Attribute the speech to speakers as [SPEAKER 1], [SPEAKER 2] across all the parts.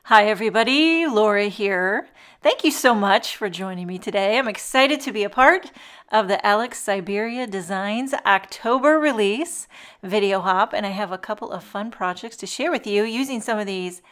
[SPEAKER 1] Hi everybody, Laura here. Thank you so much for joining me today. I'm excited to be a part of the Alex Syberia Designs October release video hop, and I have a couple of fun projects to share with you using some of these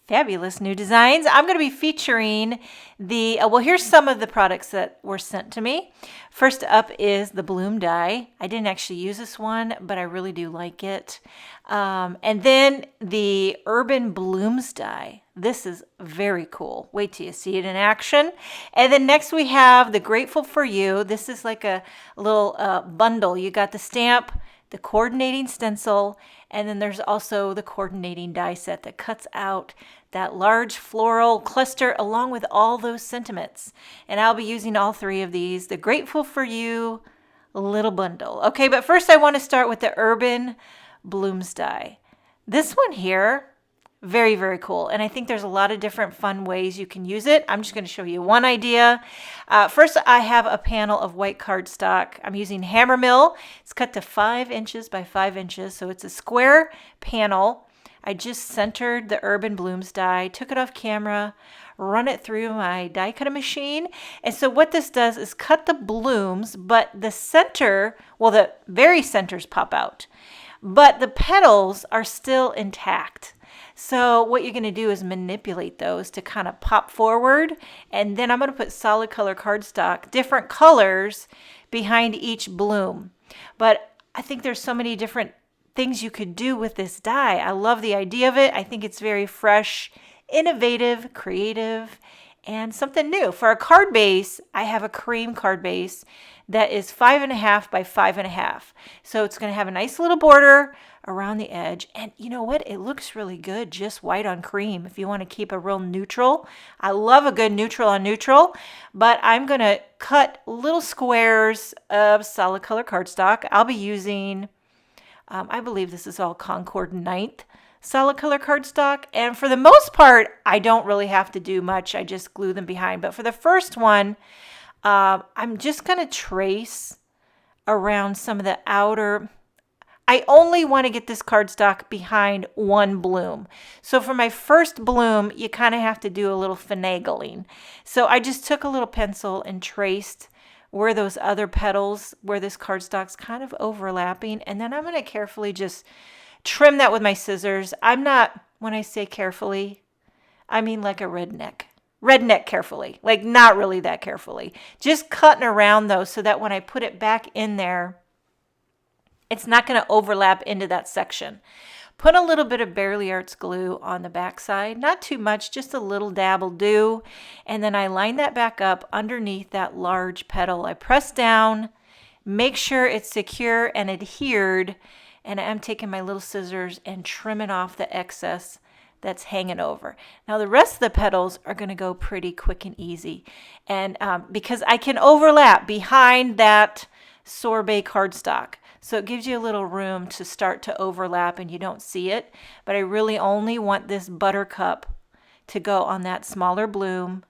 [SPEAKER 1] fabulous new designs. I'm going to be featuring here's some of the products that were sent to me. First up is the bloom die. I didn't actually use this one, but I really do like it. And then the urban blooms die. This is very cool. Wait till you see it in action. And then next we have the Grateful for You. This is like a little bundle. You got the stamp, the coordinating stencil, and then there's also the coordinating die set that cuts out that large floral cluster along with all those sentiments. And I'll be using all three of these, the Grateful for You little bundle. Okay, but first I want to start with the Urban Blooms die. This one here, very, very cool. And I think there's a lot of different fun ways you can use it. I'm just going to show you one idea. First, I have a panel of white cardstock. I'm using hammer mill. It's cut to 5 inches by 5 inches. So it's a square panel. I just centered the Urban Blooms die, took it off camera, run it through my die cutting machine. And so what this does is cut the blooms, but the center, well, the very centers pop out, but the petals are still intact. So what you're going to do is manipulate those to kind of pop forward. And then I'm going to put solid color cardstock, different colors behind each bloom. But I think there's so many different things you could do with this die. I love the idea of it. I think it's very fresh, innovative, creative, and something new. For a card base, I have a cream card base that is 5.5 by 5.5. So it's going to have a nice little border around the edge. And you know what? It looks really good, just white on cream. If you want to keep a real neutral, I love a good neutral on neutral, but I'm going to cut little squares of solid color cardstock. I'll be using, I believe this is all Concord 9th solid color cardstock. And for the most part, I don't really have to do much. I just glue them behind. But for the first one, I'm just going to trace around some of the outer. I only want to get this cardstock behind one bloom. So for my first bloom, you kind of have to do a little finagling. So I just took a little pencil and traced where those other petals, where this cardstock's kind of overlapping. And then I'm going to carefully just trim that with my scissors. I'm not, when I say carefully, I mean like a redneck. Redneck carefully, like not really that carefully. Just cutting around those so that when I put it back in there, it's not going to overlap into that section. Put a little bit of Bearly Arts glue on the back side, not too much, just a little dab will do. And then I line that back up underneath that large petal. I press down, make sure it's secure and adhered, and I'm taking my little scissors and trimming off the excess that's hanging over. Now the rest of the petals are going to go pretty quick and easy. And because I can overlap behind that sorbet cardstock. So it gives you a little room to start to overlap and you don't see it. But I really only want this buttercup to go on that smaller bloom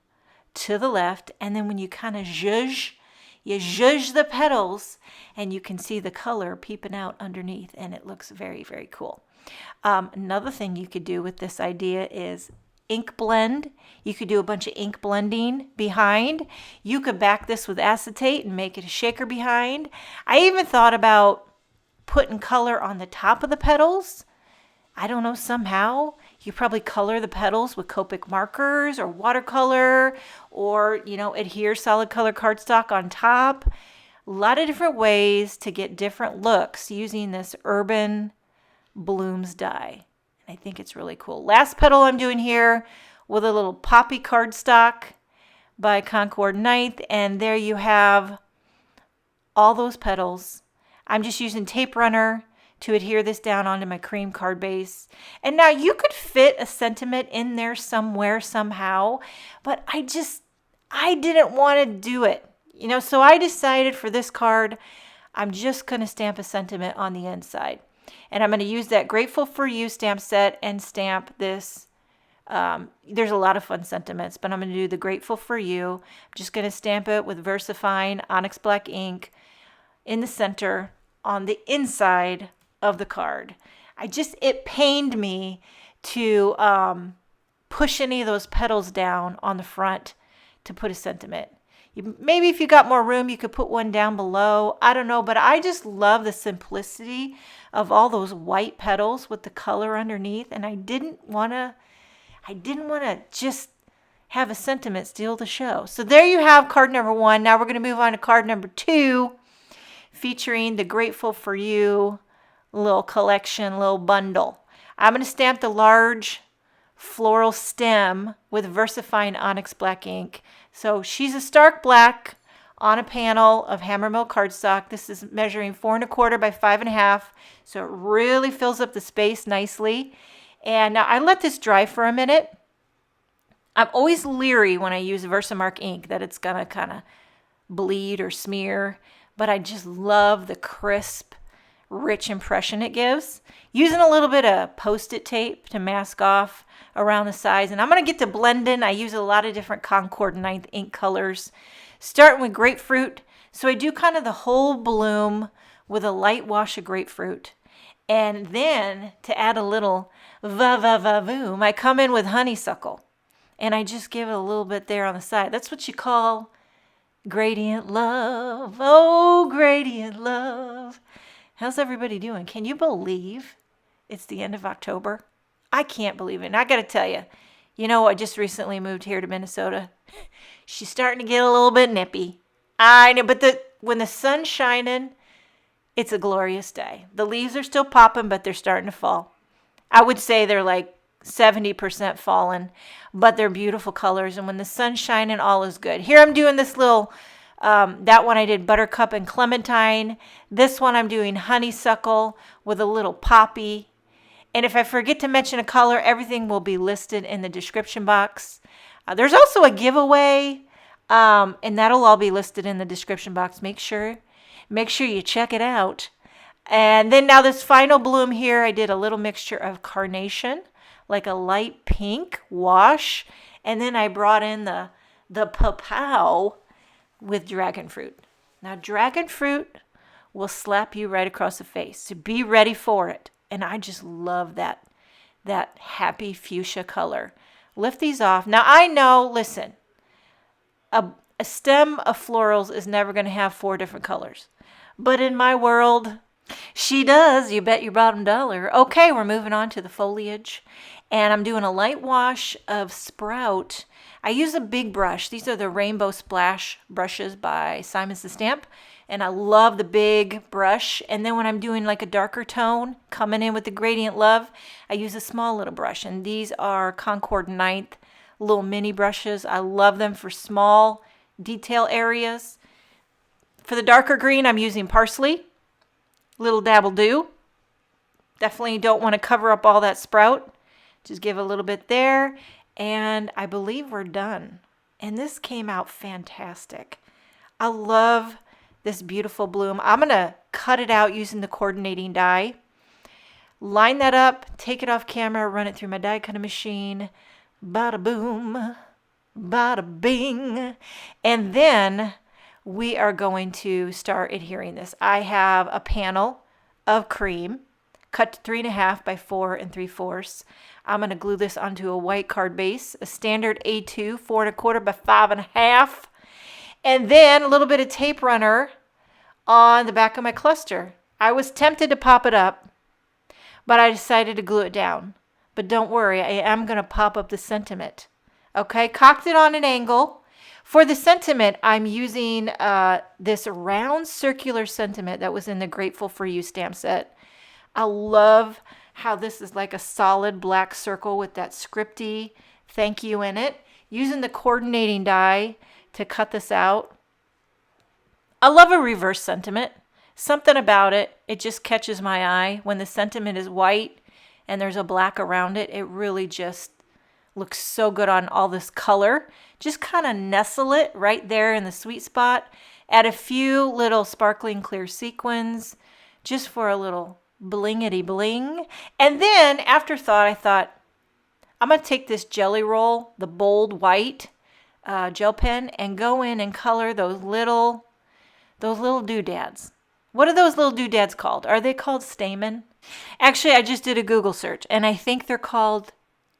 [SPEAKER 1] to the left. And then when you kind of zhuzh, you zhuzh the petals and you can see the color peeping out underneath, and it looks very, very cool. Another thing you could do with this idea is ink blend. You could do a bunch of ink blending behind. You could back this with acetate and make it a shaker behind. I even thought about putting color on the top of the petals. I don't know, somehow you probably color the petals with Copic markers or watercolor, or adhere solid color cardstock on top. A lot of different ways to get different looks using this Urban Blooms die. I think it's really cool. Last petal I'm doing here with a little poppy cardstock by Concord 9th, and there you have all those petals. I'm just using tape runner to adhere this down onto my cream card base. And now you could fit a sentiment in there somewhere, somehow, but I didn't want to do it. So I decided for this card, I'm just going to stamp a sentiment on the inside. And I'm going to use that Grateful for You stamp set and stamp this. There's a lot of fun sentiments, but I'm going to do the Grateful for You. I'm just going to stamp it with VersaFine Onyx Black ink in the center on the inside of the card. It pained me to push any of those petals down on the front to put a sentiment. Maybe if you got more room, you could put one down below. I don't know, but I just love the simplicity of all those white petals with the color underneath. And I didn't want to just have a sentiment steal the show. So there you have card number 1. Now we're going to move on to card number 2, featuring the Grateful for You little collection, little bundle. I'm going to stamp the large floral stem with VersaFine Onyx Black ink. So she's a stark black on a panel of Hammermill cardstock. This is measuring 4 1/4 by 5 1/2. So it really fills up the space nicely. And now I let this dry for a minute. I'm always leery when I use Versamark ink that it's gonna kind of bleed or smear, but I just love the crisp, rich impression it gives. Using a little bit of Post-it tape to mask off around the sides. And I'm going to get to blending. I use a lot of different Concord 9th ink colors, starting with grapefruit. So I do kind of the whole bloom with a light wash of grapefruit. And then to add a little va-va-va-voom, I come in with honeysuckle. And I just give it a little bit there on the side. That's what you call gradient love. Oh, gradient love. How's everybody doing? Can you believe it's the end of October? I can't believe it. And I got to tell you, I just recently moved here to Minnesota. She's starting to get a little bit nippy. I know, but when the sun's shining, it's a glorious day. The leaves are still popping, but they're starting to fall. I would say they're like 70% fallen, but they're beautiful colors. And when the sun's shining, all is good. Here I'm doing this little, that one I did buttercup and clementine. This one I'm doing honeysuckle with a little poppy. And if I forget to mention a color, everything will be listed in the description box. There's also a giveaway, and that'll all be listed in the description box. Make sure you check it out. And then now this final bloom here, I did a little mixture of carnation, like a light pink wash. And then I brought in the papow with dragon fruit. Now dragon fruit will slap you right across the face. So be ready for it. And I just love that happy fuchsia color. Lift these off. Now I know, listen, a stem of florals is never going to have 4 different colors. But in my world, she does. You bet your bottom dollar. Okay, we're moving on to the foliage. And I'm doing a light wash of Sprout. I use a big brush. These are the Rainbow Splash brushes by Simon Says Stamp. And I love the big brush. And then when I'm doing like a darker tone, coming in with the Gradient Love, I use a small little brush. And these are Concord 9th little mini brushes. I love them for small detail areas. For the darker green, I'm using parsley. Little dabble do. Definitely don't want to cover up all that Sprout. Just give a little bit there. And I believe we're done. And this came out fantastic. I love this beautiful bloom. I'm going to cut it out using the coordinating die. Line that up, take it off camera, run it through my die cutting machine. Bada boom, bada bing. And then we are going to start adhering this. I have a panel of cream cut to 3 1/2 by 4 3/4. I'm going to glue this onto a white card base, a standard A2 4 1/4 by 5 1/2. And then a little bit of tape runner on the back of my cluster. I was tempted to pop it up, but I decided to glue it down. But don't worry, I am going to pop up the sentiment. Okay, cocked it on an angle. For the sentiment, I'm using this round circular sentiment that was in the Grateful for You stamp set. I love how this is like a solid black circle with that scripty thank you in it. Using the coordinating die to cut this out. I love a reverse sentiment. Something about it, it just catches my eye. When the sentiment is white and there's a black around it, it really just looks so good on all this color. Just kind of nestle it right there in the sweet spot. Add a few little sparkling clear sequins just for a little blingity bling. And then afterthought, I thought, I'm going to take this Jelly Roll, the bold white gel pen, and go in and color those little doodads. What are those little doodads called? Are they called stamen? Actually, I just did a Google search, and I think they're called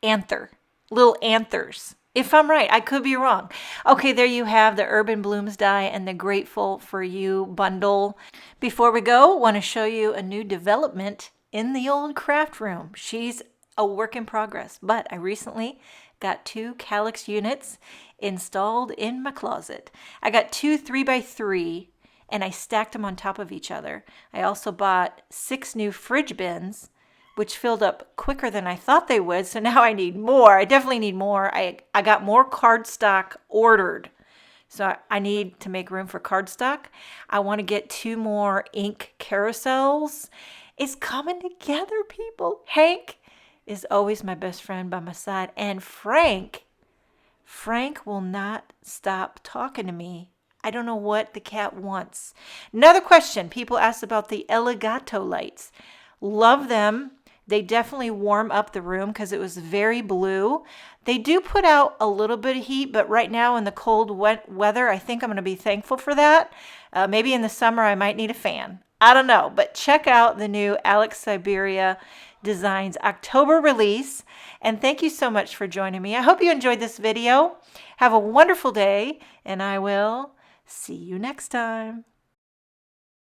[SPEAKER 1] anther. little anthers. If I'm right, I could be wrong. Okay, there you have the Urban Blooms die and the Grateful for You bundle. Before we go, I want to show you a new development in the old craft room. She's a work in progress, but I recently got 2 calyx units installed in my closet. I got 2 3x3 and I stacked them on top of each other. I also bought 6 new fridge bins, which filled up quicker than I thought they would. So now I need more. I definitely need more. I got more cardstock ordered. So I need to make room for cardstock. I want to get 2 more ink carousels. It's coming together, people. Hank is always my best friend by my side. And Frank will not stop talking to me. I don't know what the cat wants. Another question. People asked about the Elegato lights. Love them. They definitely warm up the room because it was very blue. They do put out a little bit of heat, but right now in the cold, wet weather, I think I'm going to be thankful for that. Maybe in the summer I might need a fan. I don't know, but check out the new Alex Syberia Designs October release. And thank you so much for joining me. I hope you enjoyed this video. Have a wonderful day, and I will see you next time.